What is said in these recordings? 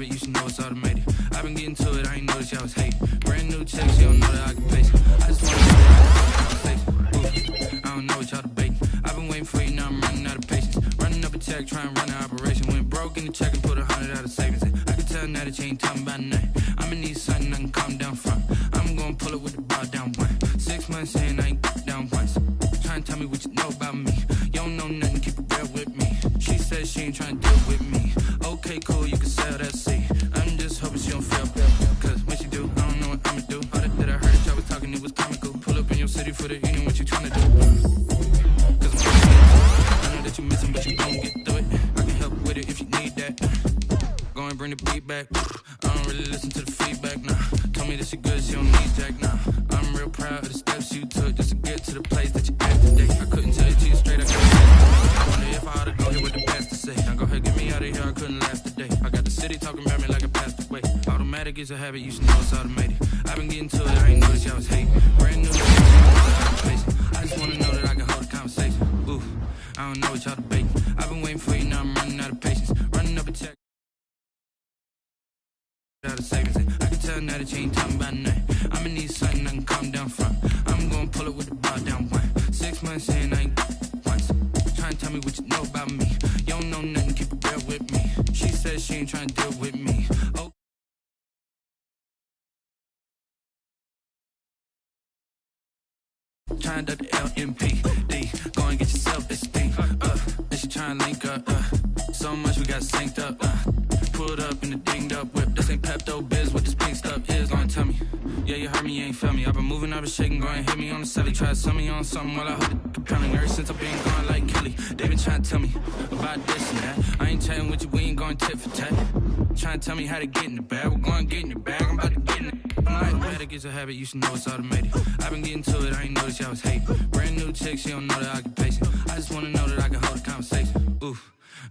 habit, you should know it's automated. I've been getting to it, I ain't noticed y'all was hating. Brand new chick, she don't know that I can place it. I just wanna know that I don't know what y'all debating. I've been waiting for you, now I'm running out of patience. Running up a check, trying to run an operation. Went broke in the check and put 100 out of savings. I can tell now that you ain't talking about nothing. I'ma need something I can calm down from. I'm gonna pull it with the bar down one. 6 months in, I ain't down once. Trying to tell me what you know about me. You don't know nothing, keep it real with me. She said she ain't trying to deal with me. Okay, cool, you can sell that seat. I'm just hoping she don't feel cause when she do, I don't know what I'ma do. All that I heard that y'all was talking, it was comical. Pull up in your city for the union, what you trying to do? Cause I know that you missing, but you gon' get through it. I can help with it if you need that. Go and bring the beat back. I don't really listen to the feedback, nah. Told me that she good, she don't need Jack, nah. I'm real proud of the steps you took just to get to the place that you at today. I couldn't tell it to you straight, I wonder if I ought to go here with the past to say. Now go ahead, get me out of here, I couldn't last today. I got the city talking about me like I passed away. Automatic is a habit, you should know it's automated. I've been getting to it, I ain't noticed y'all was hating. Brand new shit, I just wanna know that I can hold a conversation. Ooh, I don't know what y'all debating. I've been waiting for you, now I'm running out of patience. Running up a check out of savings. I can tell now that you ain't talking about nothing. I'ma need something I can calm down from. I'm gonna pull it with the bar down one. 6 months in, I ain't once. Trying to tell me what you know about me. You don't know nothing, keep it real with me. She said she ain't trying to deal with me. Oh. Trying to the LMPD. Go and get yourself this thing. And she trying to link up. So much we got synced up. Pulled up in the dinged up whip. This ain't Pepto Biz, what this pink stuff is. Long tell me. Yeah, you heard me, you ain't felt me. I've been moving, I've been shaking, go and hit me on the celly. Try to sell me on something while I hold it compelling. Ever since I've been gone like Kelly, they been trying to tell me about this and that. I ain't chatting with you, we ain't going tit for tat. Trying to tell me how to get in the bag. We're going to get in the bag, I'm about to get in it. Automatic is a habit, you should know it's automated. I've been getting to it, I ain't noticed y'all was hating. Brand new chick, she don't know the occupation. I just wanna know that I can hold a conversation. Ooh,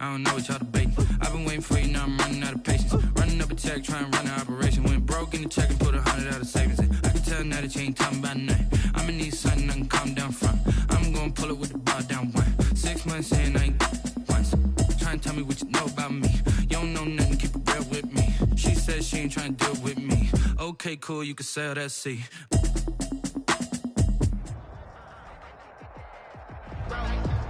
I don't know what y'all debating. I've been waiting for you, now I'm running out of patience. Running up a check, trying to run an operation. Went broke in the check and put 100 out of savings. I can tell now that you ain't talking about nothing. I'ma need something I can calm down from. I'm gonna pull it with the bar down one. 6 months in, I ain't once. Trying to tell me what you know about me. You don't know nothing, keep it real with me. She said she ain't trying to deal with me. Okay, cool, you can sell that seat.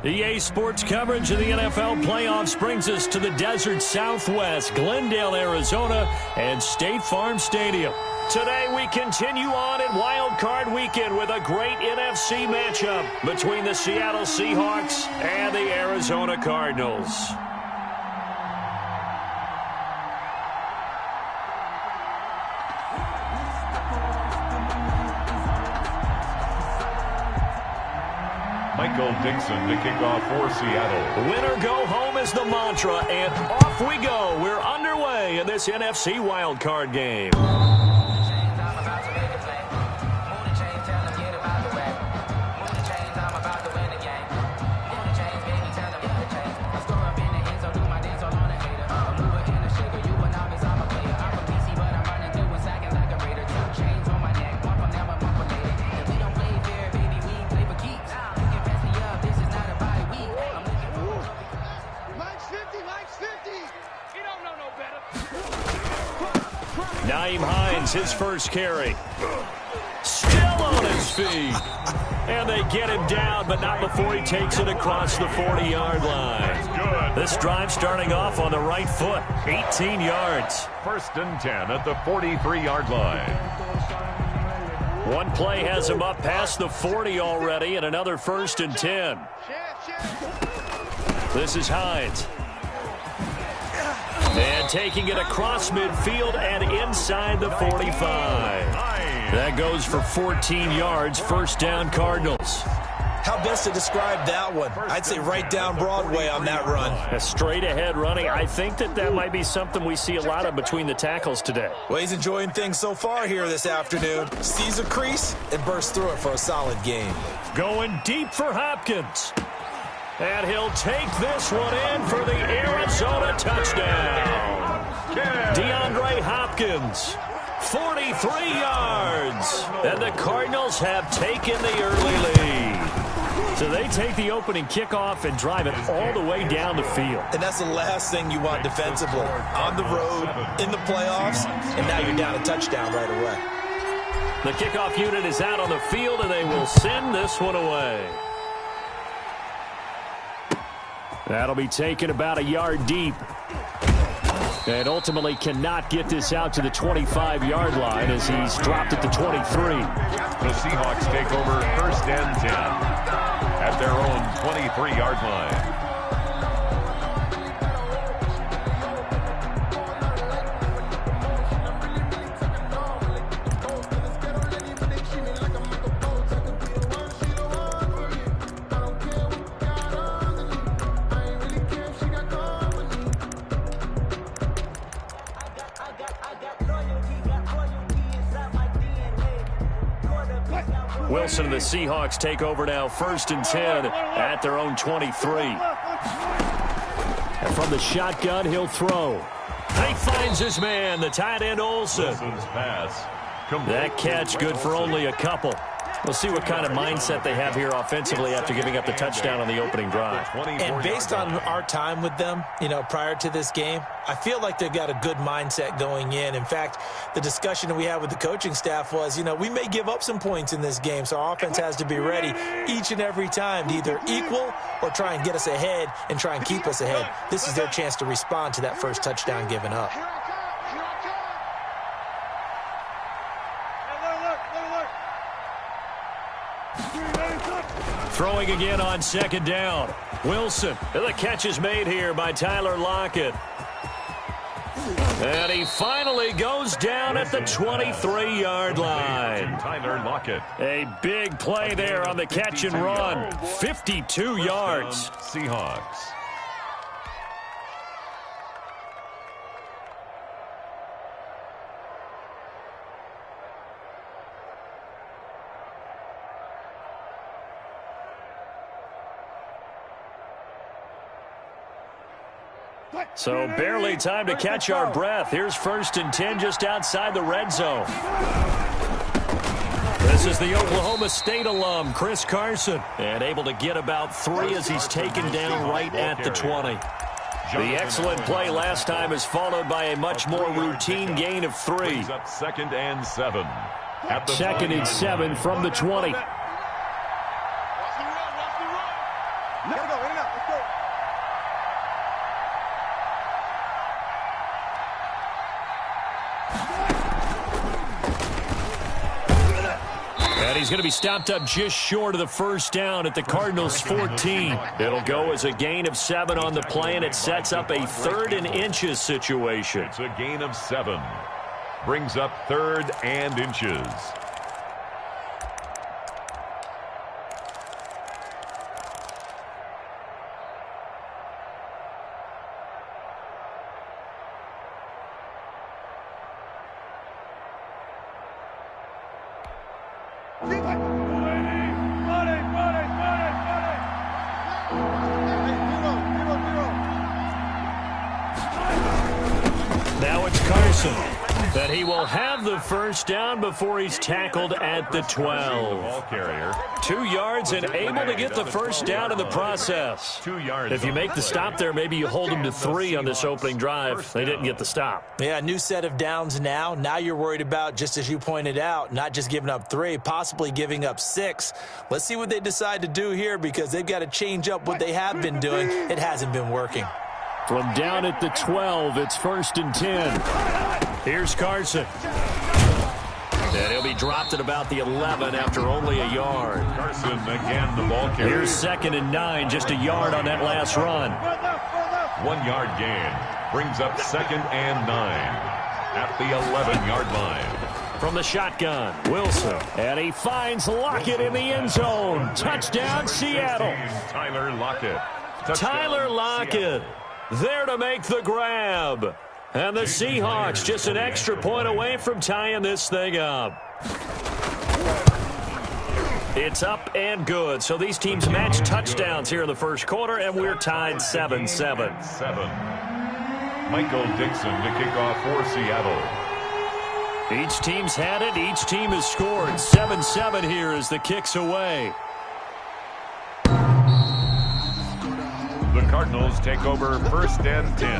EA Sports coverage of the NFL playoffs brings us to the desert Southwest, Glendale, Arizona, and State Farm Stadium. Today we continue on in Wild Card Weekend with a great NFC matchup between the Seattle Seahawks and the Arizona Cardinals. Michael Dixon to kick off for Seattle. Win or go home is the mantra, and off we go. We're underway in this NFC wildcard game. Nyheim Hines, his first carry. Still on his feet. And they get him down, but not before he takes it across the 40-yard line. This drive starting off on the right foot. 18 yards. 1st and 10 at the 43-yard line. One play has him up past the 40 already, and another 1st and 10. This is Hines. And taking it across midfield and inside the 45. That goes for 14 yards, 1st down Cardinals. How best to describe that one? I'd say right down Broadway on that run. A straight ahead running. I think that might be something we see a lot of between the tackles today. Well, he's enjoying things so far here this afternoon. Sees a crease and bursts through it for a solid game. Going deep for Hopkins. And he'll take this one in for the Arizona touchdown. DeAndre Hopkins, 43 yards. And the Cardinals have taken the early lead. So they take the opening kickoff and drive it all the way down the field. And that's the last thing you want defensively. On the road, in the playoffs, and now you're down a touchdown right away. The kickoff unit is out on the field, and they will send this one away. That'll be taken about a yard deep. And ultimately cannot get this out to the 25-yard line as he's dropped at the 23. The Seahawks take over 1st and 10 at their own 23-yard line. Wilson and the Seahawks take over now 1st and 10 at their own 23. And from the shotgun, he'll throw. And he finds his man, the tight end Olsen. Wilson's pass. That catch good for only a couple. We'll see what kind of mindset they have here offensively after giving up the touchdown on the opening drive. And based on our time with them, prior to this game, I feel like they've got a good mindset going in. In fact, the discussion that we had with the coaching staff was, we may give up some points in this game, so our offense has to be ready each and every time to either equal or try and get us ahead and try and keep us ahead. This is their chance to respond to that first touchdown given up. Throwing again on 2nd down. Wilson. And the catch is made here by Tyler Lockett. And he finally goes down at the 23-yard line. Tyler Lockett. A big play there on the catch and run. 52 yards. Seahawks. So barely time to catch our breath. Here's 1st and 10 just outside the red zone. This is the Oklahoma State alum, Chris Carson. And able to get about 3 as he's taken down right at the 20. The excellent play last time is followed by a much more routine gain of 3. 2nd and 7. 2nd and 7 from the 20. He's going to be stopped up just short of the 1st down at the Cardinals' 14. It'll go as a gain of 7 on the play, and it sets up a 3rd and inches situation. It's a gain of 7. Brings up 3rd and inches. Now it's Carson. That he will have the 1st down before he's tackled at the 12. Ball carrier. 2 yards and able to get the 1st down in the process. 2 yards. If you make the stop there, maybe you hold them to 3 on this opening drive. They didn't get the stop. Yeah, new set of downs now. Now you're worried about, just as you pointed out, not just giving up 3, possibly giving up 6. Let's see what they decide to do here because they've got to change up what they have been doing. It hasn't been working. From down at the 12, it's 1st and 10. Here's Carson. And he'll be dropped at about the 11 after only a yard. Carson again, the ball carrier. Here's 2nd and 9, just a yard on that last run. 1 yard gain. Brings up 2nd and 9 at the 11-yard line. From the shotgun, Wilson. And he finds Lockett in the end zone. Touchdown, Seattle. Tyler Lockett. Tyler Lockett there to make the grab. And the Seahawks just an extra point away from tying this thing up. It's up and good. So these teams match touchdowns here in the first quarter, and we're tied 7-7. 7. Michael Dixon to kick off for Seattle. Each team's had it. Each team has scored. 7-7 here as the kick's away. The Cardinals take over 1st and 10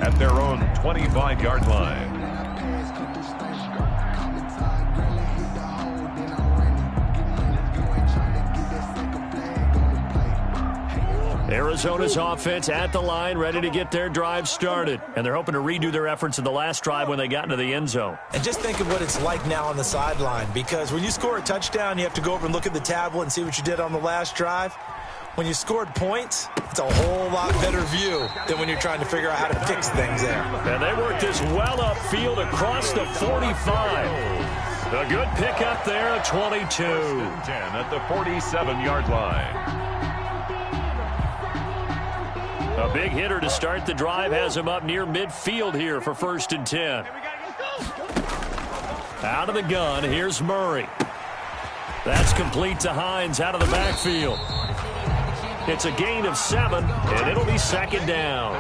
at their own 25-yard line. Arizona's offense at the line, ready to get their drive started. And they're hoping to redo their efforts in the last drive when they got into the end zone. And just think of what it's like now on the sideline, because when you score a touchdown, you have to go over and look at the tablet and see what you did on the last drive. When you scored points, it's a whole lot better view than when you're trying to figure out how to fix things there. And they worked this well upfield across the 45. A good pickup there at 22. 10 at the 47-yard line. A big hitter to start the drive has him up near midfield here for 1st and 10. Out of the gun, here's Murray. That's complete to Hines out of the backfield. It's a gain of 7, and it'll be 2nd down.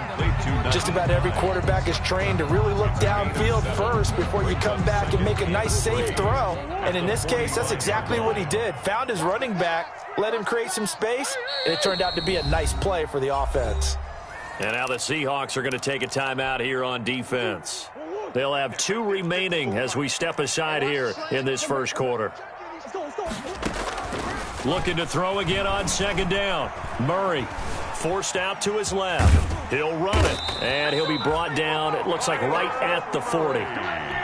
Just about every quarterback is trained to really look downfield first before you come back and make a nice, safe throw. And in this case, that's exactly what he did. Found his running back, let him create some space, and it turned out to be a nice play for the offense. And now the Seahawks are going to take a timeout here on defense. They'll have 2 remaining as we step aside here in this first quarter. Looking to throw again on 2nd down. Murray forced out to his left. He'll run it, and he'll be brought down, it looks like right at the 40.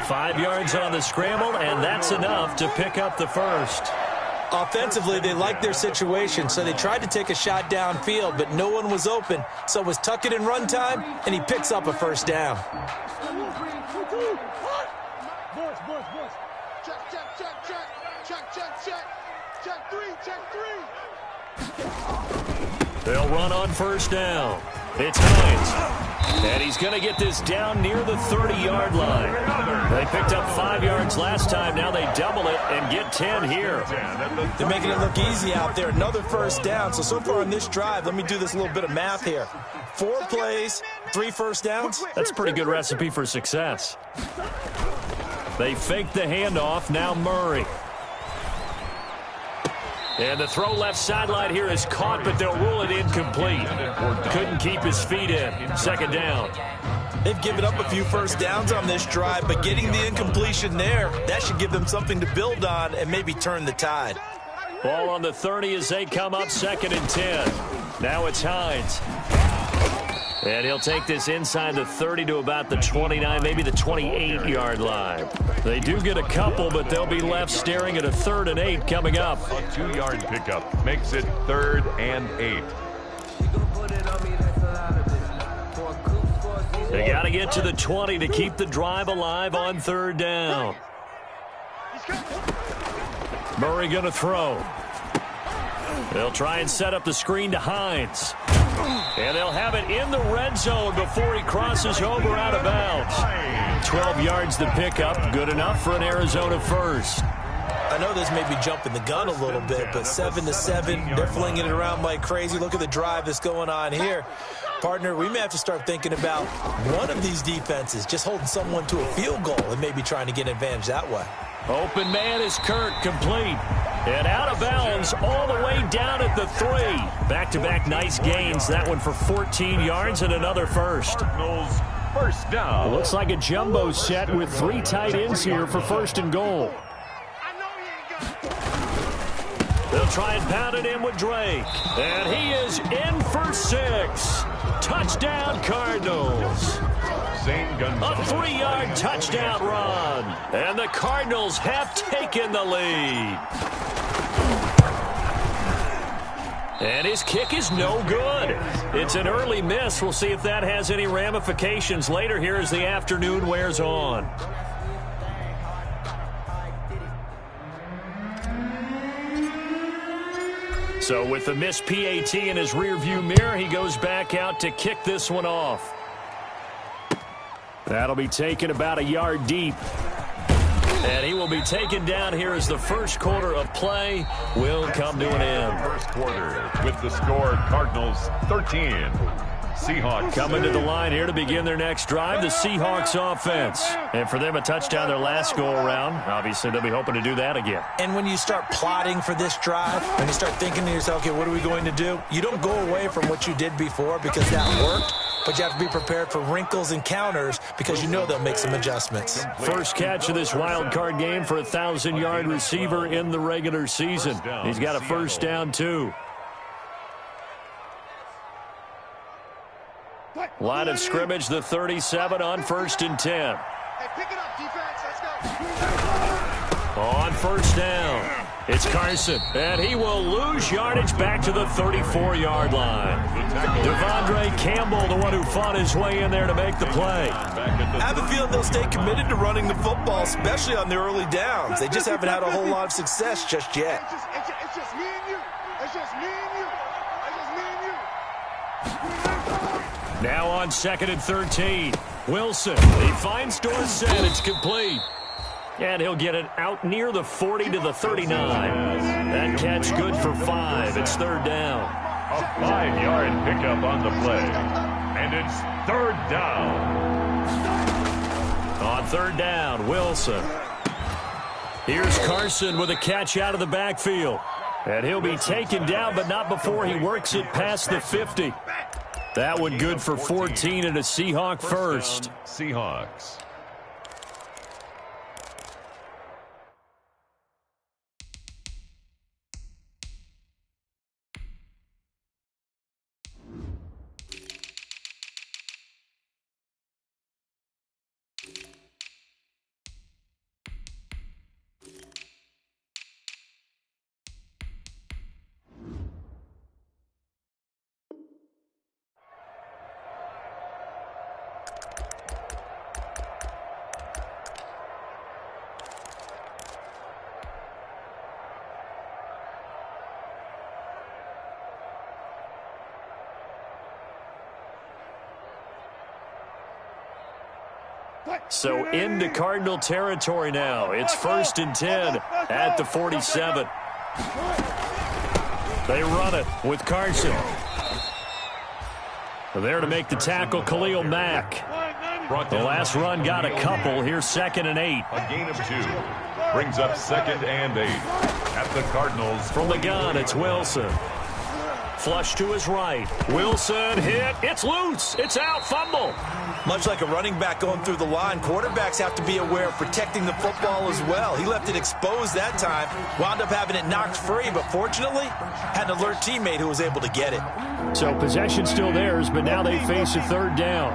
5 yards on the scramble, and that's enough to pick up the first. Offensively, they liked their situation, so they tried to take a shot downfield, but no one was open. So it was tuck it in run time, and he picks up a 1st down. They'll run on 1st down. It's Hines. And he's going to get this down near the 30-yard line. They picked up 5 yards last time. Now they double it and get 10 here. They're making it look easy out there. Another 1st down. So far on this drive, let me do this little bit of math here. 4 plays, 3 1st downs. That's a pretty good recipe for success. They fake the handoff. Now Murray. And the throw left sideline here is caught, but they'll rule it incomplete. Couldn't keep his feet in. 2nd down. They've given up a few 1st downs on this drive, but getting the incompletion there, that should give them something to build on and maybe turn the tide. Ball on the 30 as they come up 2nd and 10. Now it's Hines. And he'll take this inside the 30 to about the 29, maybe the 28-yard line. They do get a couple, but they'll be left staring at a 3rd and 8 coming up. A 2-yard pickup makes it 3rd and 8. They got to get to the 20 to keep the drive alive on 3rd down. Murray going to throw. They'll try and set up the screen to Hines. And they'll have it in the red zone before he crosses over out of bounds. 12 yards to pick up. Good enough for an Arizona first. I know this may be jumping the gun a little bit, but 7-7, they're flinging it around like crazy. Look at the drive that's going on here. Partner, we may have to start thinking about one of these defenses just holding someone to a field goal and maybe trying to get an advantage that way. Open man is Kirk, complete. And out of bounds all the way down at the 3. Back-to-back nice gains. That one for 14 yards and another first. Cardinals 1st down. It looks like a jumbo set with 3 tight ends here for 1st and goal. They'll try and pound it in with Drake. And he is in for 6. Touchdown, Cardinals. A 3-yard touchdown run. And the Cardinals have taken the lead. And his kick is no good. It's an early miss. We'll see if that has any ramifications later here as the afternoon wears on. So with the missed PAT in his rearview mirror, he goes back out to kick this one off. That'll be taken about a yard deep. And he will be taken down here as the first quarter of play will come to an end. First quarter with the score Cardinals 13, Seahawks. Coming to the line here to begin their next drive, the Seahawks offense. And for them, a touchdown their last go-around. Obviously, they'll be hoping to do that again. And when you start plotting for this drive, when you start thinking to yourself, okay, what are we going to do? You don't go away from what you did before because that worked, but you have to be prepared for wrinkles and counters because you know they'll make some adjustments. First catch of this wild card game for a 1,000-yard receiver in the regular season. He's got a first down, too. Line of scrimmage, the 37 on 1st and 10. On first down, it's Carson, and he will lose yardage back to the 34-yard line. Devondre Campbell, the one who fought his way in there to make the play. I have a feeling they'll stay committed to running the football, especially on the early downs. They just haven't had a whole lot of success just yet. It's just me and you. It's just me and you. It's just me and you. Now on 2nd and 13. Wilson, he finds Dorsett. It's complete. And he'll get it out near the 40 to the 39. That catch good for 5. It's 3rd down. A 5-yard pickup on the play. And it's 3rd down. On 3rd down, Wilson. Here's Carson with a catch out of the backfield. And he'll be taken down, but not before he works it past the 50. That one good for 14 and a Seahawk first. Seahawks. So into Cardinal territory now. It's 1st and 10 at the 47. They run it with Carson. There to make the tackle, Khalil Mack. The last run got a couple. Here's 2nd and 8. A gain of 2. Brings up 2nd and 8. At the Cardinals. From the gun, it's Wilson. Flush to his right. Wilson hit. It's loose. It's out. Fumble. Much like a running back going through the line, quarterbacks have to be aware of protecting the football as well. He left it exposed that time, wound up having it knocked free, but fortunately had an alert teammate who was able to get it. So possession still theirs, but now they face a 3rd down.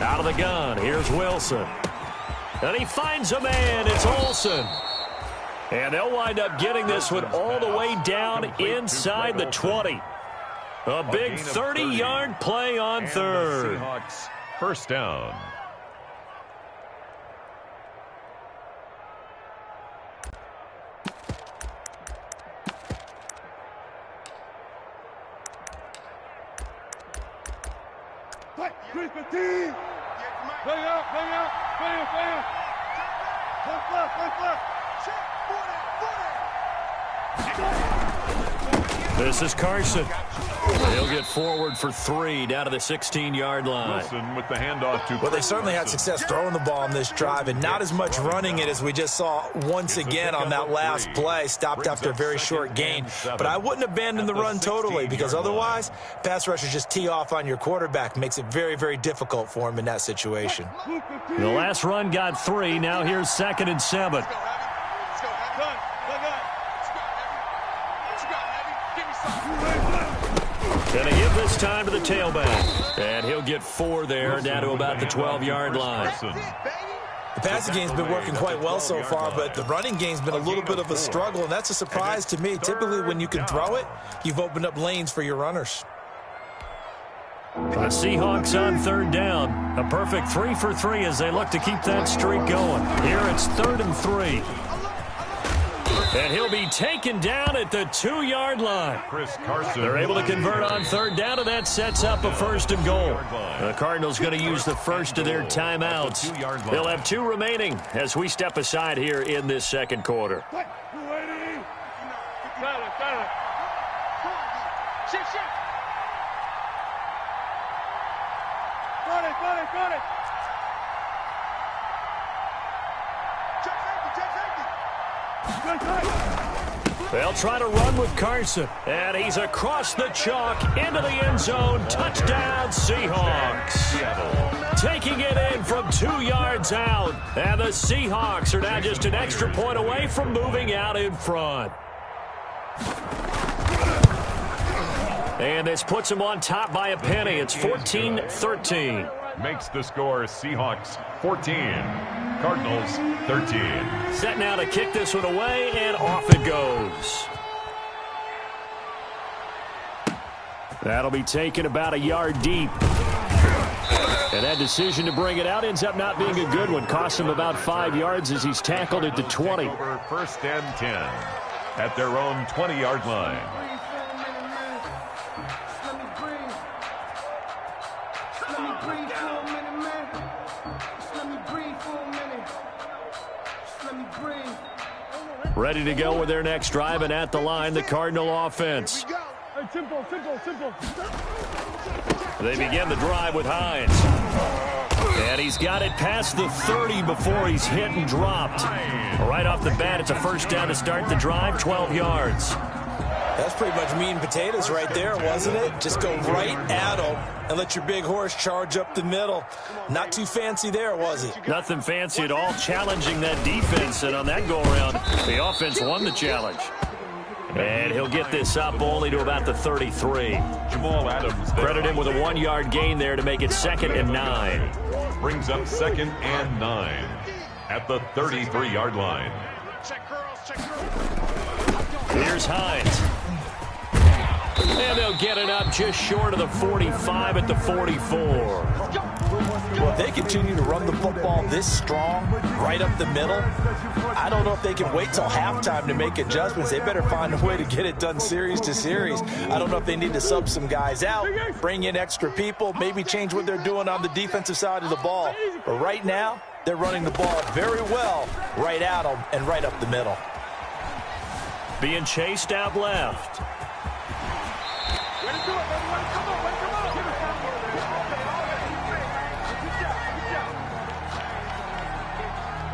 Out of the gun, here's Wilson. And he finds a man. It's Olsen. And they'll wind up getting this one all the way down inside the 20. A big 30-yard play on 3rd. Seahawks first down. This is Carson. He'll get forward for 3 down to the 16-yard line. Wilson with the handoff to. Well, they certainly had success throwing the ball on this drive and not as much running it as we just saw once again on that last play. Stopped after a very short gain. But I wouldn't abandon the run totally because otherwise, pass rushers just tee off on your quarterback. Makes it very, very difficult for him in that situation. The last run got 3. Now here's 2nd and 7. And a give this time to the tailback. And he'll get 4 there, down to about the 12-yard line. The passing game's been working quite well so far, but the running game's been a little bit of a struggle, and that's a surprise to me. Typically, when you can throw it, you've opened up lanes for your runners. The Seahawks on 3rd down. A perfect 3 for 3 as they look to keep that streak going. Here it's 3rd and 3. And he'll be taken down at the 2-yard line. Chris Carson. They're able to convert on 3rd down, and that sets up a 1st and goal. The Cardinals going to use the first of their timeouts. They'll have 2 remaining as we step aside here in this 2nd quarter. Shift. Run it. Check safety. They'll try to run with Carson. And he's across the chalk into the end zone. Touchdown, Seahawks. Taking it in from 2 yards out. And the Seahawks are now just an extra point away from moving out in front. And this puts them on top by a penny. It's 14-13. Makes the score Seahawks 14, Cardinals 13. Set now to kick this one away, and off it goes. That'll be taken about a yard deep. And that decision to bring it out ends up not being a good one. Costs him about 5 yards as he's tackled at the 20. Over 1st and 10 at their own 20-yard line. Ready to go with their next drive, and at the line, the Cardinal offense. Hey, simple. They begin the drive with Hines. And he's got it past the 30 before he's hit and dropped. Right off the bat, it's a first down to start the drive, 12 yards. That's pretty much meat and potatoes right there, wasn't it? Just go right at them and let your big horse charge up the middle. Not too fancy there, was it? Nothing fancy at all, challenging that defense. And on that go-around, the offense won the challenge. And he'll get this up only to about the 33. Jamal Adams. Credit him with a 1-yard gain there to make it 2nd and 9. Brings up 2nd and 9 at the 33-yard line. Check girls. Here's Hines. And they'll get it up just short of the 45 at the 44. Well, if they continue to run the football this strong, right up the middle, I don't know if they can wait till halftime to make adjustments. They better find a way to get it done series to series. I don't know if they need to sub some guys out, bring in extra people, maybe change what they're doing on the defensive side of the ball. But right now, they're running the ball very well right at them and right up the middle. Being chased out left.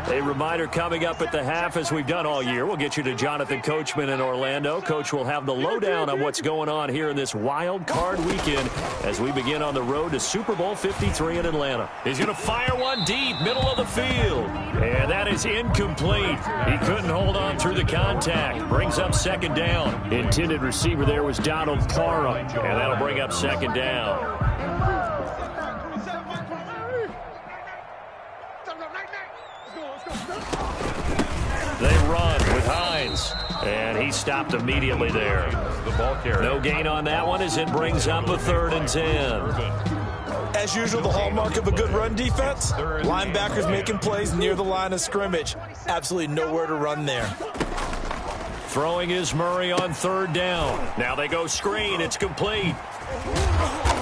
A reminder coming up at the half, as we've done all year. We'll get you to Jonathan Coachman in Orlando. Coach will have the lowdown on what's going on here in this wild card weekend as we begin on the road to Super Bowl 53 in Atlanta. He's going to fire one deep, middle of the field. And that is incomplete. He couldn't hold on through the contact. Brings up 2nd down. Intended receiver there was Donald Parham. And that'll bring up 2nd down. They run with Hines, and he stopped immediately there. The ball carrier. No gain on that one as it brings up a 3rd and 10. As usual, the hallmark of a good run defense, linebackers making plays near the line of scrimmage. Absolutely nowhere to run there. Throwing is Murray on 3rd down. Now they go screen. It's complete.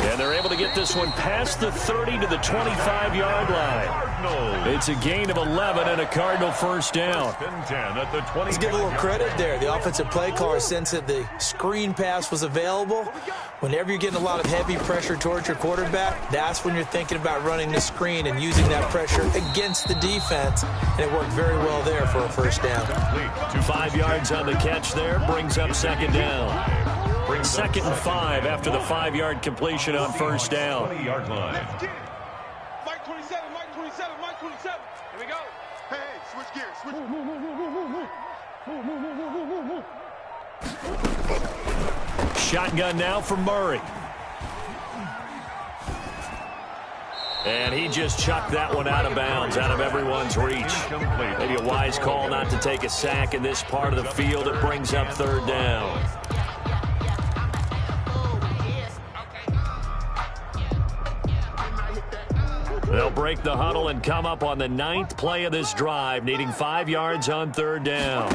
And they're able to get this one past the 30 to the 25-yard line. It's a gain of 11 and a Cardinal first down. Let's give a little credit there. The offensive play caller sensed that the screen pass was available. Whenever you're getting a lot of heavy pressure towards your quarterback, that's when you're thinking about running the screen and using that pressure against the defense. And it worked very well there for a first down. 5 yards on the catch there, brings up 2nd down. 2nd and 5 after the 5-yard completion on first down. 20-yard line. Mike 27. Here we go. Hey, switch gears. Shotgun now for Murray. And he just chucked that one out of bounds, out of everyone's reach. Maybe a wise call not to take a sack in this part of the field. It brings up 3rd down. They'll break the huddle and come up on the 9th play of this drive, needing 5 yards on 3rd down.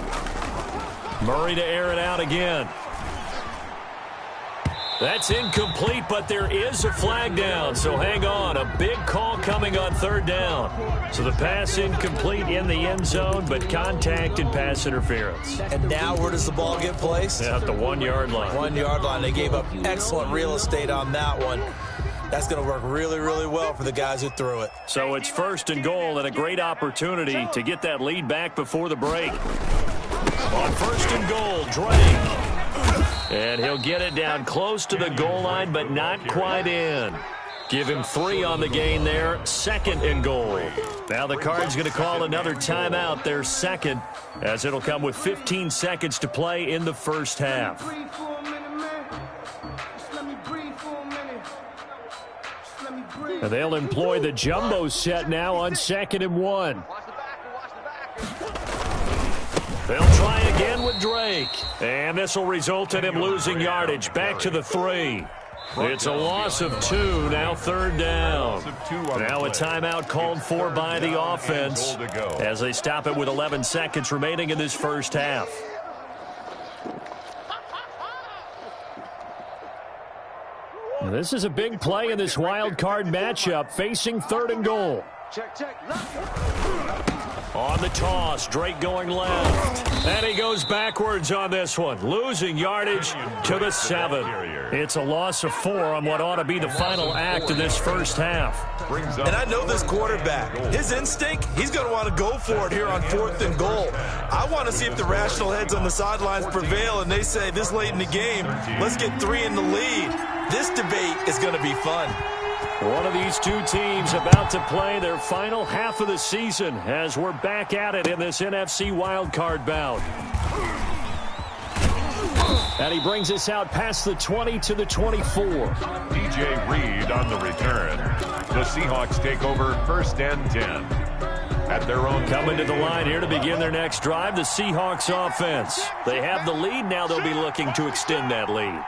Murray to air it out again. That's incomplete, but there is a flag down, so hang on. A big call coming on third down. So the pass incomplete in the end zone, but contact and pass interference. And now where does the ball get placed? At the 1-yard line. 1-yard line. They gave up excellent real estate on that one. That's going to work really, really well for the guys who threw it. So it's 1st and goal and a great opportunity to get that lead back before the break. On 1st and goal, Drake. And he'll get it down close to the goal line, but not quite in. Give him 3 on the gain there. 2nd and goal. Now the Cards going to call another timeout, their second, as it'll come with 15 seconds to play in the first half. And they'll employ the jumbo set now on 2nd and 1. They'll try again with Drake. And this will result in him losing yardage back to the 3. It's a loss of 2, now 3rd down. Now a timeout called for by the offense as they stop it with 11 seconds remaining in this first half. This is a big play in this wild card matchup, facing 3rd and goal. On the toss, Drake going left. And he goes backwards on this one, losing yardage to the 7. It's a loss of 4 on what ought to be the final act of this first half. And I know this quarterback. His instinct, he's going to want to go for it here on 4th and goal. I want to see if the rational heads on the sidelines prevail and they say this late in the game, let's get 3 in the lead. This debate is going to be fun. One of these two teams about to play their final half of the season as we're back at it in this NFC wildcard bout. And he brings us out past the 20 to the 24. DJ Reed on the return. The Seahawks take over 1st and 10. At their own coming to the line here to begin their next drive, the Seahawks offense. They have the lead. Now they'll be looking to extend that lead.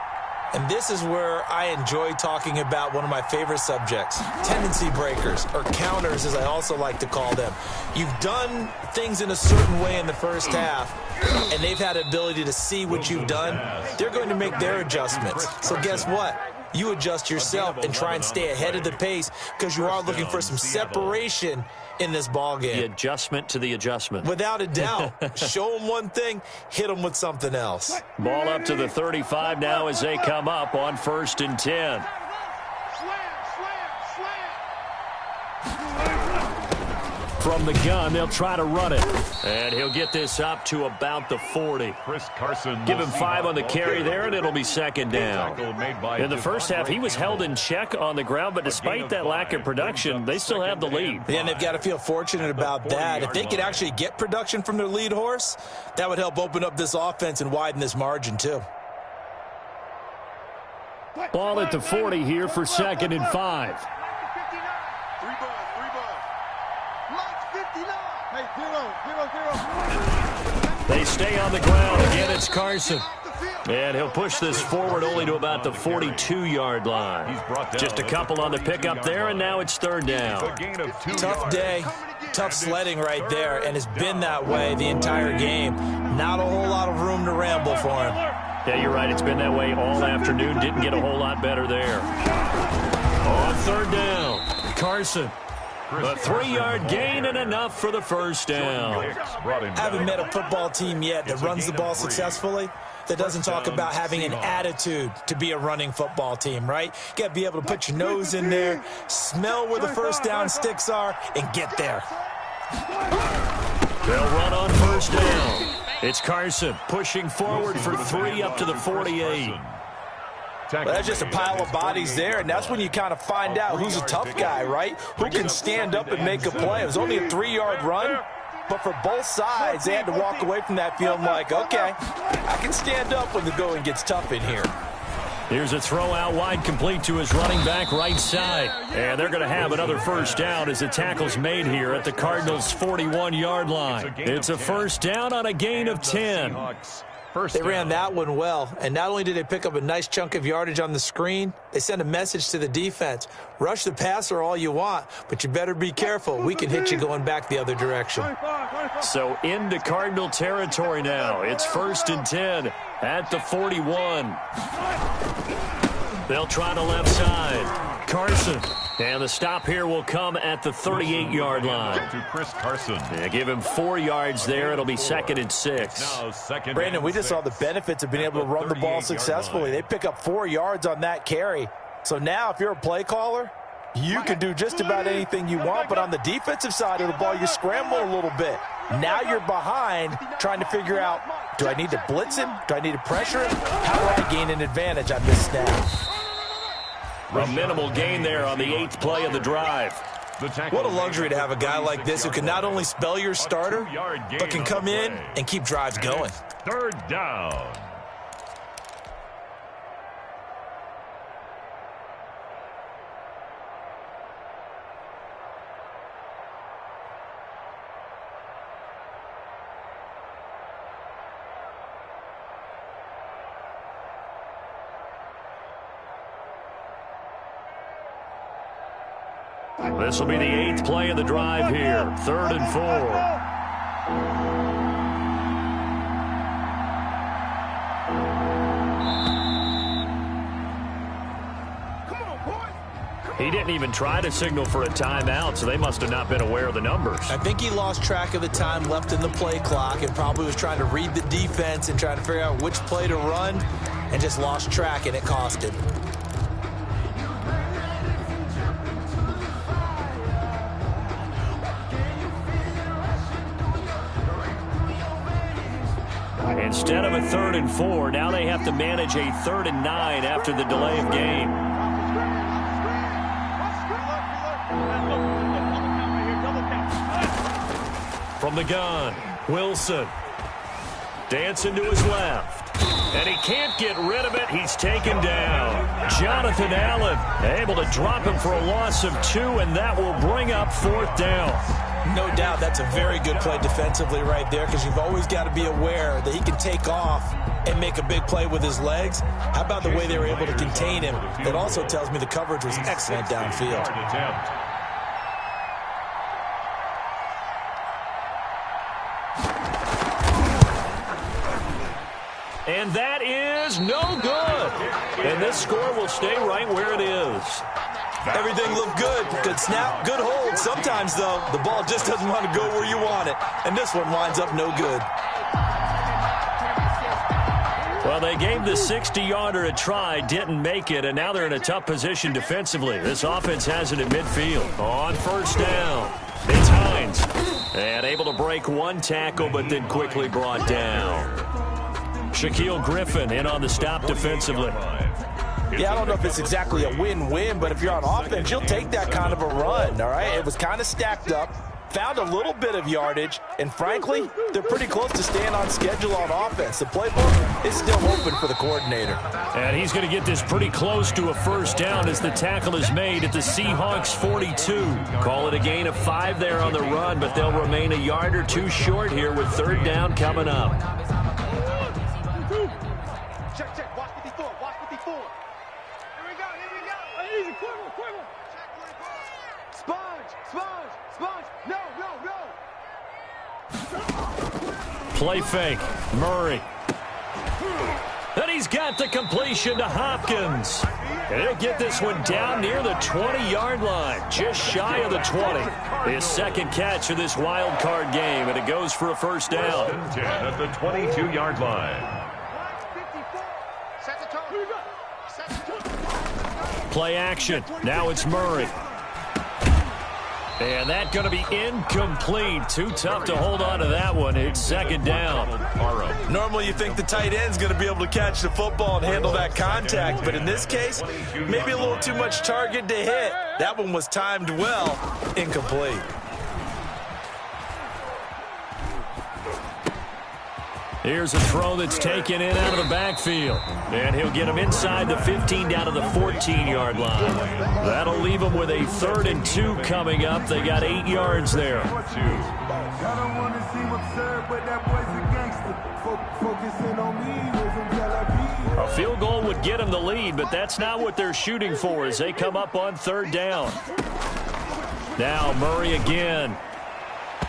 And this is where I enjoy talking about one of my favorite subjects, tendency breakers, or counters as I also like to call them. You've done things in a certain way in the first half, and they've had the ability to see what you've done. They're going to make their adjustments. So guess what? You adjust yourself and try and stay ahead of the pace because you are looking for some separation in this ball game. The adjustment to the adjustment. Without a doubt. Show them one thing, hit them with something else. Ball up to the 35 now as they come up on 1st and 10. From the gun, they'll try to run it. And he'll get this up to about the 40. Chris Carson. Give him 5 on the carry there, and it'll be 2nd down. In the first half, he was held in check on the ground, but despite that lack of production, they still have the lead. Yeah, and they've got to feel fortunate about that. If they could actually get production from their lead horse, that would help open up this offense and widen this margin, too. Ball at the 40 here for 2nd and 5. They stay on the ground. Again, it's Carson. And he'll push this forward only to about the 42-yard line. Just a couple on the pickup there, and now it's 3rd down. Tough day, tough sledding right there, and it's been that way the entire game. Not a whole lot of room to ramble for him. Yeah, you're right. It's been that way all afternoon. Didn't get a whole lot better there. On 3rd down, Carson. A 3-yard gain and enough for the first down. I haven't met a football team yet that runs the ball successfully that doesn't talk about having an attitude to be a running football team, right? You got to be able to put your nose in there, smell where the first down sticks are, and get there. They'll run on 1st down. It's Carson pushing forward for 3 up to the 48. But that's just a pile of bodies there, and that's when you kind of find out who's a tough guy, right? Who can stand up and make a play. It was only a 3-yard run, but for both sides, they had to walk away from that feeling like, okay, I can stand up when the going gets tough in here. Here's a throw out wide, complete to his running back right side. And they're going to have another first down as the tackle's made here at the Cardinals' 41-yard line. It's a 1st down on a gain of 10. They ran that one well, and not only did they pick up a nice chunk of yardage on the screen, they sent a message to the defense. Rush the passer all you want, but you better be careful. We can hit you going back the other direction. So into Cardinal territory now. It's 1st and 10 at the 41. They'll try the left side. Carson. And the stop here will come at the 38-yard line. To Chris Carson. Yeah, give him 4 yards there. It'll be 2nd and 6. Now second. Brandon, we just saw the benefits of being able to run the ball successfully. They pick up 4 yards on that carry. So now if you're a play caller, you can do just about anything you want. But on the defensive side of the ball, you scramble a little bit. Now you're behind trying to figure out, do I need to blitz him? Do I need to pressure him? How do I gain an advantage on this snap? A minimal gain there on the 8th play of the drive. What a luxury to have a guy like this who can not only spell your starter, but can come in and keep drives going. 3rd down. This will be the 8th play of the drive here. 3rd and 4. He didn't even try to signal for a timeout, so they must have not been aware of the numbers. I think he lost track of the time left in the play clock and probably was trying to read the defense and trying to figure out which play to run and just lost track, and it cost him. Instead of a 3rd and 4, now they have to manage a 3rd and 9 after the delay of game. From the gun, Wilson. Dancing to his left. And he can't get rid of it. He's taken down. Jonathan Allen able to drop him for a loss of 2, and that will bring up 4th down. No doubt that's a very good play defensively right there, because you've always got to be aware that he can take off and make a big play with his legs. How about the way they were able to contain him? That also tells me the coverage was excellent downfield. And that is no good. And this score will stay right where it is. Everything looked good. Good snap, good hold. Sometimes, though, the ball just doesn't want to go where you want it. And this one winds up no good. Well, they gave the 60-yarder a try, didn't make it, and now they're in a tough position defensively. This offense has it at midfield. On 1st down, it's Hines. And able to break one tackle, but then quickly brought down. Shaquille Griffin in on the stop defensively. Yeah, I don't know if it's exactly a win-win, but if you're on offense, you'll take that kind of a run, all right? It was kind of stacked up, found a little bit of yardage, and frankly, they're pretty close to staying on schedule on offense. The playbook is still open for the coordinator. And he's going to get this pretty close to a 1st down as the tackle is made at the Seahawks 42. Call it a gain of 5 there on the run, but they'll remain a yard or 2 short here with 3rd down coming up. Check, check. Watch 54. Watch 54. Here we go. Here we go. Easy. Quiver, quiver. Sponge, sponge, sponge. No, no, no. Play fake. Murray. And he's got the completion to Hopkins. And he'll get this one down near the 20-yard line, just shy of the 20. His 2nd catch of this wild card game, and it goes for a 1st down. 10 at the 22-yard line. Play action. Now it's Murray. And that's going to be incomplete. Too tough to hold on to that one. It's 2nd down. Normally you think the tight end's going to be able to catch the football and handle that contact, but in this case, maybe a little too much target to hit. That one was timed well. Incomplete. Here's a throw that's taken in out of the backfield. And he'll get him inside the 15 down to the 14-yard line. That'll leave him with a 3rd and 2 coming up. They got 8 yards there. A field goal would get him the lead, but that's not what they're shooting for as they come up on 3rd down. Now Murray again.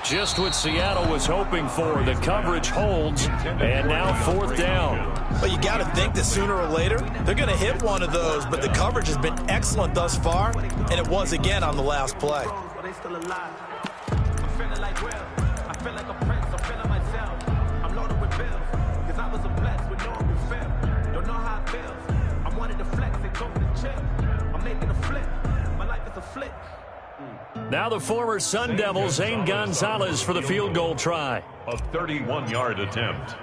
Just what Seattle was hoping for. The coverage holds, and now 4th down. Well, you got to think that sooner or later they're going to hit one of those, but the coverage has been excellent thus far, and it was again on the last play. They still alive. I'm feeling like Will. I feel like a prince. I'm feeling myself. I'm loaded with bills. Cause I was a blessed with no one who feel. Don't know how it feels. I wanted to flex and go to the chip. I'm making a flip. My life is a flick. Now the former Sun Devil, Zane Gonzalez, for the field goal try. A 31-yard attempt.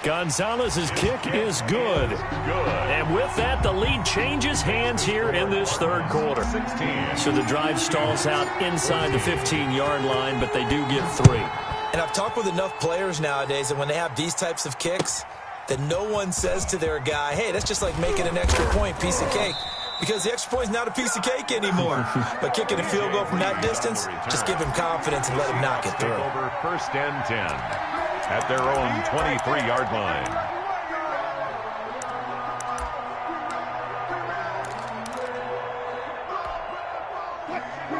Gonzalez's kick is good. And with that, the lead changes hands here in this 3rd quarter. 16. So the drive stalls out inside the 15-yard line, but they do get 3. And I've talked with enough players nowadays that when they have these types of kicks, that no one says to their guy, hey, that's just like making an extra point, piece of cake. Because the extra point is not a piece of cake anymore. But kicking a field goal from that distance, just give him confidence and let him knock it through. Over 1st and 10 at their own 23-yard line.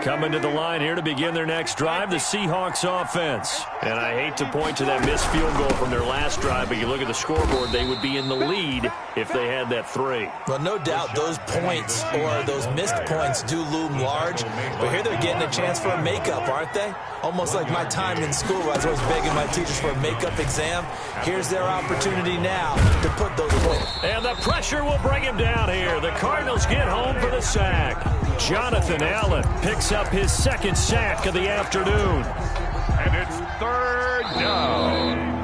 Coming to the line here to begin their next drive, the Seahawks offense. And I hate to point to that missed field goal from their last drive, but you look at the scoreboard, they would be in the lead if they had that 3. Well, no doubt those points or those missed points do loom large, but here they're getting a chance for a makeup, aren't they? Almost like my time in school where I was always begging my teachers for a makeup exam. Here's their opportunity now to put those points. And the pressure will bring him down here. The Cardinals get home for the sack. Jonathan Allen picks up his 2nd sack of the afternoon. And it's 3rd down.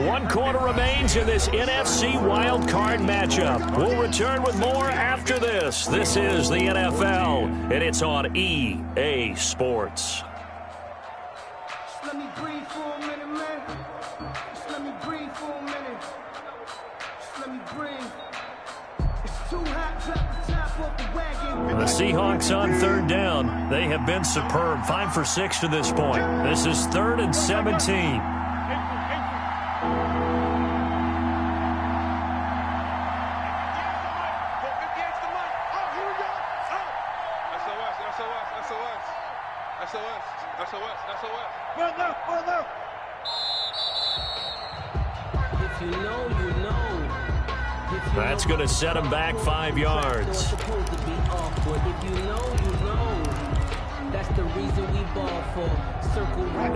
1 quarter remains in this NFC wild card matchup. We'll return with more after this. This is the NFL, and it's on EA Sports. Just let me breathe for a minute, man. Just let me breathe for a minute. Just let me breathe. It's too hot, drop the top off the wagon. The Seahawks on 3rd down. They have been superb. 5 for 6 to this point. This is 3rd and 17. That's going to set him back 5 yards.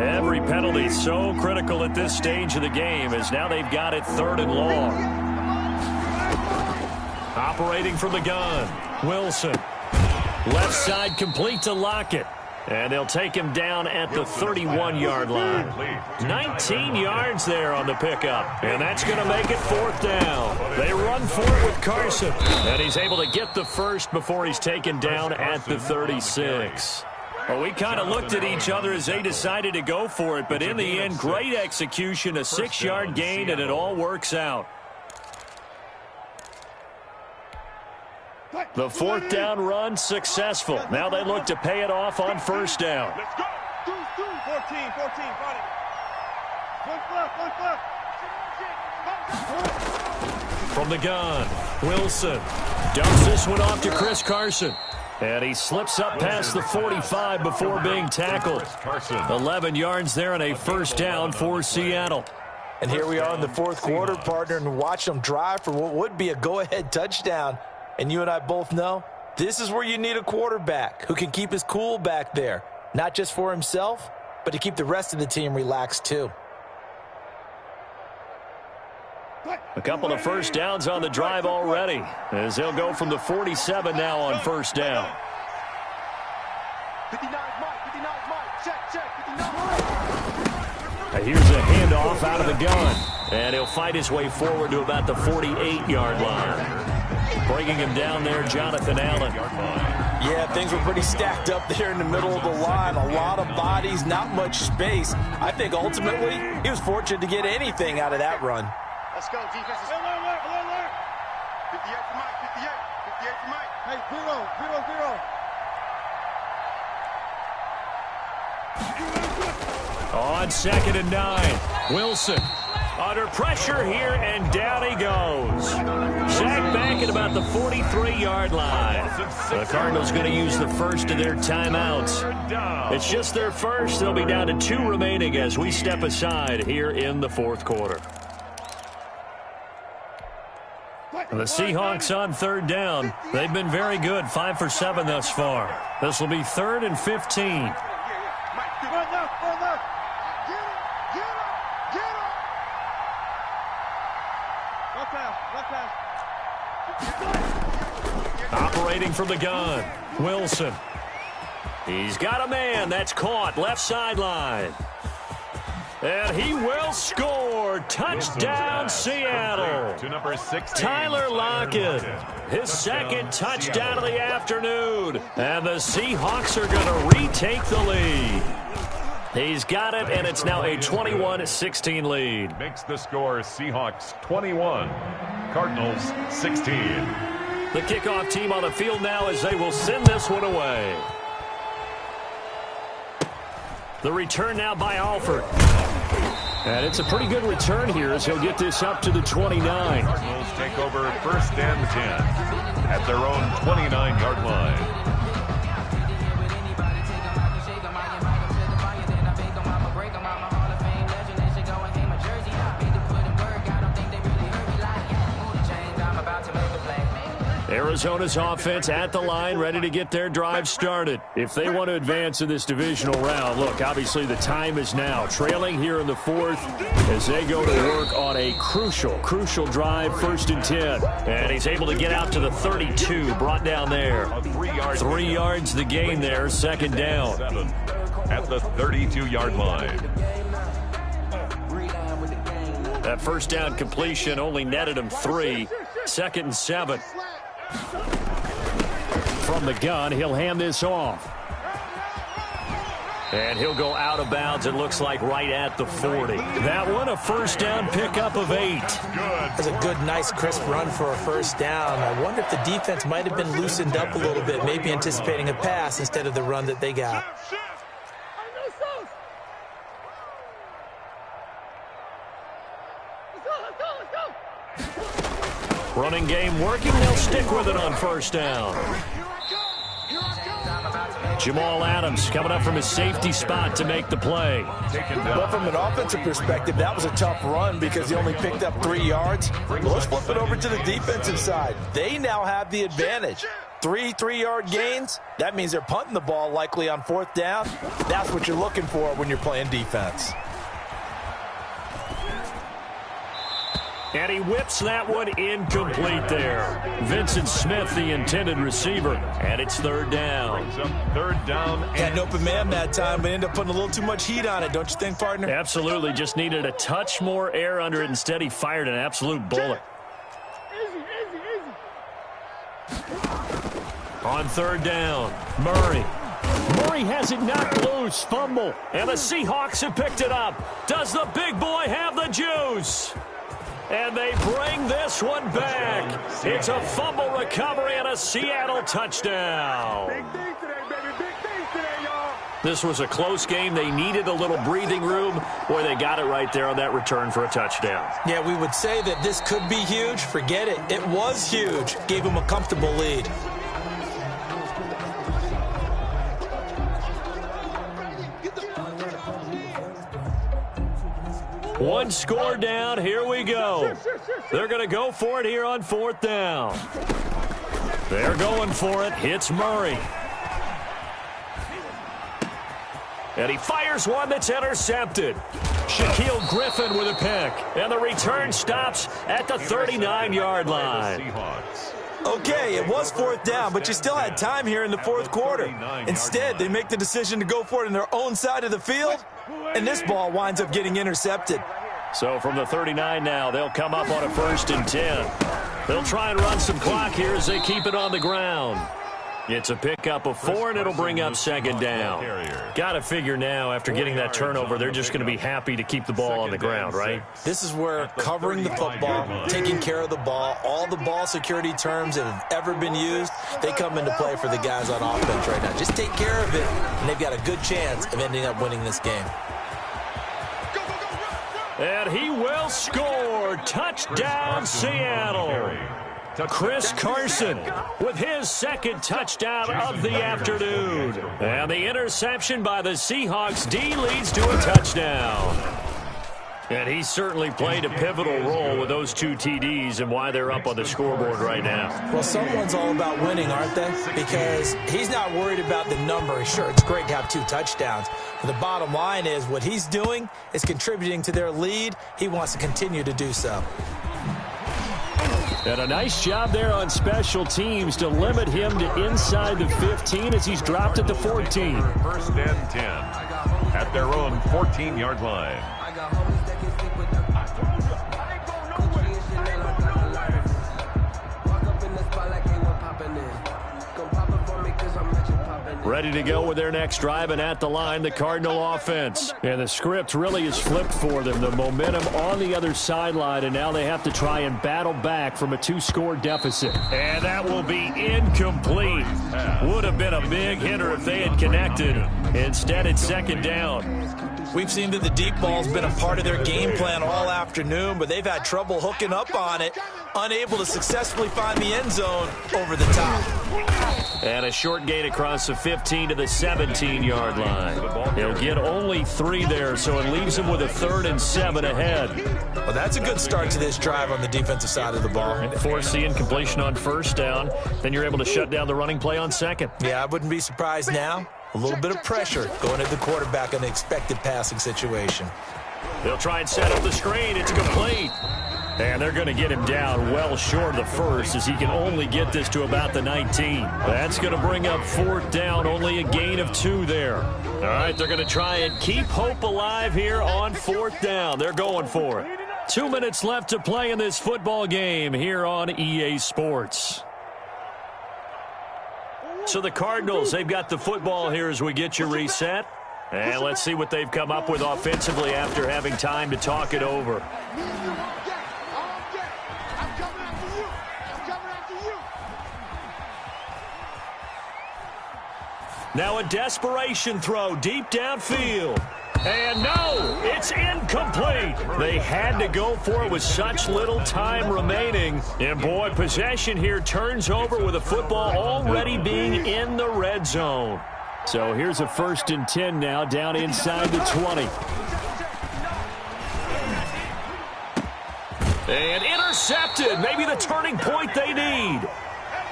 Every penalty so critical at this stage of the game as now they've got it 3rd and long. Operating from the gun, Wilson. Left side complete to Lockett. And they'll take him down at the 31-yard line. 19 yards there on the pickup. And that's going to make it 4th down. They run for it with Carson. And he's able to get the first before he's taken down at the 36. Well, we kind of looked at each other as they decided to go for it. But in the end, great execution, a 6-yard gain, and it all works out. The 4th down run successful. Now they look to pay it off on 1st down. Let's go. 14, got it. From the gun, Wilson dumps this one off to Chris Carson. And he slips up past the 45 before being tackled. 11 yards there and a 1st down for Seattle. And here we are in the 4th quarter, partner, and watch them drive for what would be a go-ahead touchdown. And you and I both know this is where you need a quarterback who can keep his cool back there, not just for himself, but to keep the rest of the team relaxed too. A couple of 1st downs on the drive already, as they'll go from the 47 now on 1st down. 59 Mike, 59 Mike, check, 59. Here's a handoff out of the gun, and he'll fight his way forward to about the 48-yard line. Bringing him down there, Jonathan Allen. Yeah, things were pretty stacked up there in the middle of the line. A lot of bodies, not much space. I think ultimately he was fortunate to get anything out of that run. Let's go, defense. Alert. 58 for Mike, 58 for Mike. Hey, 0. On 2nd and 9, Wilson under pressure here, and down he goes. Sacked back at about the 43-yard line. The Cardinals going to use the first of their timeouts. It's just their first. They'll be down to 2 remaining as we step aside here in the fourth quarter. The Seahawks on third down. They've been very good, 5 for 7 thus far. This will be 3rd and 15. Operating from the gun, Wilson. He's got a man. That's caught. Left sideline. And he will score. Touchdown, Seattle. To number 16, Tyler Lockett. His second touchdown of the afternoon. And the Seahawks are going to retake the lead. He's got it, and it's now a 21-16 lead. Makes the score Seahawks 21, Cardinals 16. The kickoff team on the field now as they will send this one away. The return now by Alford. And it's a pretty good return here as he'll get this up to the 29. Cardinals take over 1st and 10 at their own 29-yard line. Arizona's offense at the line, ready to get their drive started. If they want to advance in this divisional round, look, obviously the time is now. Trailing here in the 4th as they go to work on a crucial drive, 1st and 10. And he's able to get out to the 32, brought down there. 3 yards the gain there, 2nd down. At the 32-yard line. That 1st down completion only netted him 3. 2nd and 7. From the gun, he'll hand this off. And he'll go out of bounds, it looks like, right at the 40. That one, a 1st down pickup of 8. That's a good, nice, crisp run for a 1st down. I wonder if the defense might have been loosened up a little bit, maybe anticipating a pass instead of the run that they got. Running game working. They'll stick with it on 1st down. Jamal Adams coming up from his safety spot to make the play. Well, from an offensive perspective, that was a tough run because he only picked up 3 yards. Well, let's flip it over to the defensive side. They now have the advantage. 3 3-yard gains. That means they're punting the ball likely on 4th down. That's what you're looking for when you're playing defense. And he whips that one incomplete there. Vincent Smith, the intended receiver. And it's 3rd down. 3rd down. Had an open man that time, but ended up putting a little too much heat on it, don't you think, partner? Absolutely. Just needed a touch more air under it. Instead, he fired an absolute bullet. On 3rd down, Murray. Murray has it knocked loose. Fumble. And the Seahawks have picked it up. Does the big boy have the juice? And they bring this one back. It's a fumble recovery and a Seattle touchdown. Big things today, baby. Big things today, y'all. This was a close game. They needed a little breathing room. Boy, they got it right there on that return for a touchdown. Yeah, we would say that this could be huge. Forget it. It was huge. Gave him a comfortable lead. One score down. Here we go. They're going to go for it here on 4th down. They're going for it. Hits Murray. And he fires one that's intercepted. Shaquille Griffin with a pick. And the return stops at the 39-yard line. Okay, it was 4th down, but you still had time here in the 4th quarter. Instead, they make the decision to go for it on their own side of the field, and this ball winds up getting intercepted. So from the 39 now, they'll come up on a 1st and 10. They'll try and run some clock here as they keep it on the ground. It's a pickup of 4, and it'll bring up 2nd down. Got to figure now, after getting that turnover, they're just going to be happy to keep the ball on the ground, right? This is where covering the football, taking care of the ball, all the ball security terms that have ever been used, they come into play for the guys on offense right now. Just take care of it, and they've got a good chance of ending up winning this game. And he will score. Touchdown, Seattle. Chris Carson with his second touchdown of the afternoon. And the interception by the Seahawks D leads to a touchdown. And he certainly played a pivotal role with those 2 TDs and why they're up on the scoreboard right now. Well, someone's all about winning, aren't they? Because he's not worried about the number. Sure, it's great to have 2 touchdowns. But the bottom line is what he's doing is contributing to their lead. He wants to continue to do so. And a nice job there on special teams to limit him to inside the 15 as he's dropped at the 14. First and 10 at their own 14-yard line. Ready to go with their next drive, and at the line, the Cardinal offense. And the script really is flipped for them. The momentum on the other sideline, and now they have to try and battle back from a 2-score deficit. And that will be incomplete. Would have been a big hitter if they had connected. Instead, it's second down. We've seen that the deep ball's been a part of their game plan all afternoon, but they've had trouble hooking up on it, unable to successfully find the end zone over the top. And a short gain across the 15 to the 17-yard line. He'll get only 3 there, so it leaves him with a 3rd and 7 ahead. Well, that's a good start to this drive on the defensive side of the ball. Force the incompletion on first down, then you're able to shut down the running play on second. Yeah, I wouldn't be surprised now. A little bit of pressure going at the quarterback in an expected passing situation. They'll try and set up the screen. It's complete. And they're going to get him down well short of the first as he can only get this to about the 19. That's going to bring up 4th down, only a gain of 2 there. All right, they're going to try and keep hope alive here on 4th down. They're going for it. 2 minutes left to play in this football game here on EA Sports. So the Cardinals, they've got the football here as we get you reset. And let's see what they've come up with offensively after having time to talk it over. Now a desperation throw deep downfield. And no, it's incomplete. They had to go for it with such little time remaining. And boy, possession here turns over with the football already being in the red zone. So here's a 1st and 10 now down inside the 20. And intercepted. Maybe the turning point they need.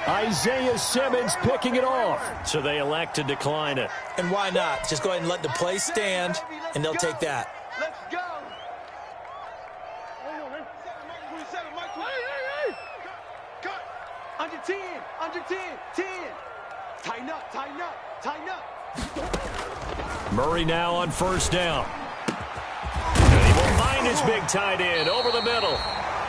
Isaiah Simmons picking it off. So they elect to decline it. And why not? Just go ahead and let the play stand, and they'll take that. Let's go. Mike 27, Mike 27. Cut. Under 10, under 10, 10. Tighten up, tighten up, tighten up. Murray now on 1st down. And he will find his big tight end over the middle.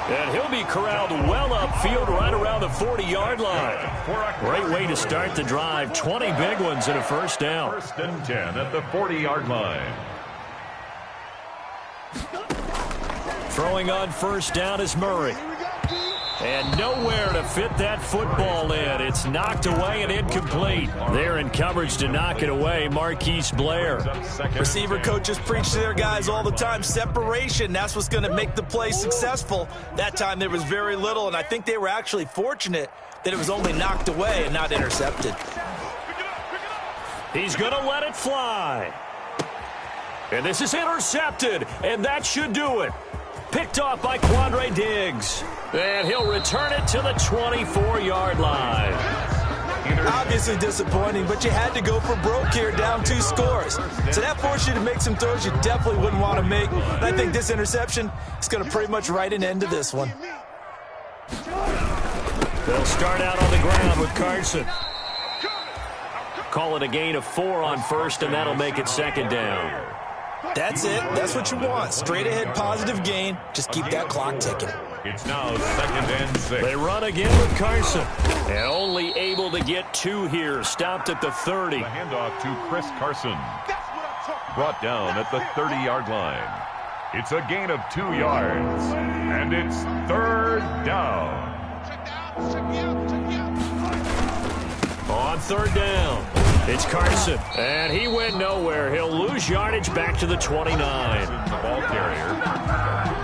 And he'll be corralled well upfield right around the 40-yard line. Great way to start the drive. 20 big ones and a 1st down. 1st and 10 at the 40-yard line. Throwing on 1st down is Murray. And nowhere to fit that football in. It's knocked away and incomplete. They're in coverage to knock it away. Marquise Blair. Receiver coaches preach to their guys all the time. Separation, that's what's going to make the play successful. That time there was very little, and I think they were actually fortunate that it was only knocked away and not intercepted. He's going to let it fly. And this is intercepted, and that should do it. Picked off by Quandre Diggs. And he'll return it to the 24-yard line. Obviously disappointing, but you had to go for broke here, down 2 scores. So that forced you to make some throws you definitely wouldn't want to make. And I think this interception is going to pretty much write an end to this one. They'll start out on the ground with Carson. Call it a gain of 4 on 1st, and that'll make it 2nd down. That's it. That's what you want. Straight ahead positive gain. Just keep that clock ticking. It's now 2nd and 6. They run again with Carson. And only able to get 2 here. Stopped at the 30. The handoff to Chris Carson. Brought down at the 30-yard line. It's a gain of 2 yards. And it's 3rd down. On 3rd down, it's Carson. And he went nowhere. He'll lose yardage back to the 29. The ball carrier.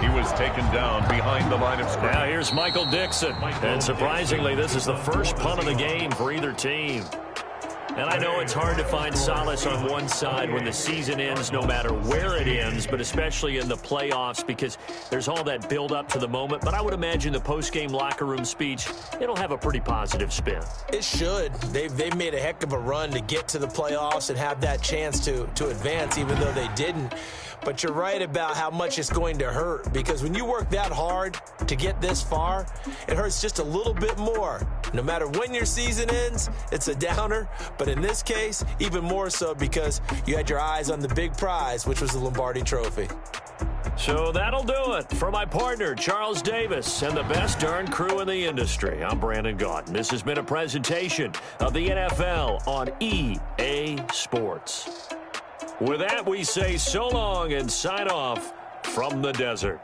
He was taken down behind the line of scrimmage. Now here's Michael Dixon. And surprisingly, this is the first punt of the game for either team. And I know it's hard to find solace on one side when the season ends, no matter where it ends, but especially in the playoffs because there's all that build-up to the moment. But I would imagine the post-game locker room speech, it'll have a pretty positive spin. It should. They've made a heck of a run to get to the playoffs and have that chance to advance, even though they didn't. But you're right about how much it's going to hurt because when you work that hard to get this far, it hurts just a little bit more. No matter when your season ends, it's a downer. But in this case, even more so because you had your eyes on the big prize, which was the Lombardi Trophy. So that'll do it for my partner, Charles Davis, and the best darn crew in the industry. I'm Brandon Gaudin. This has been a presentation of the NFL on EA Sports. With that, we say so long and sign off from the desert.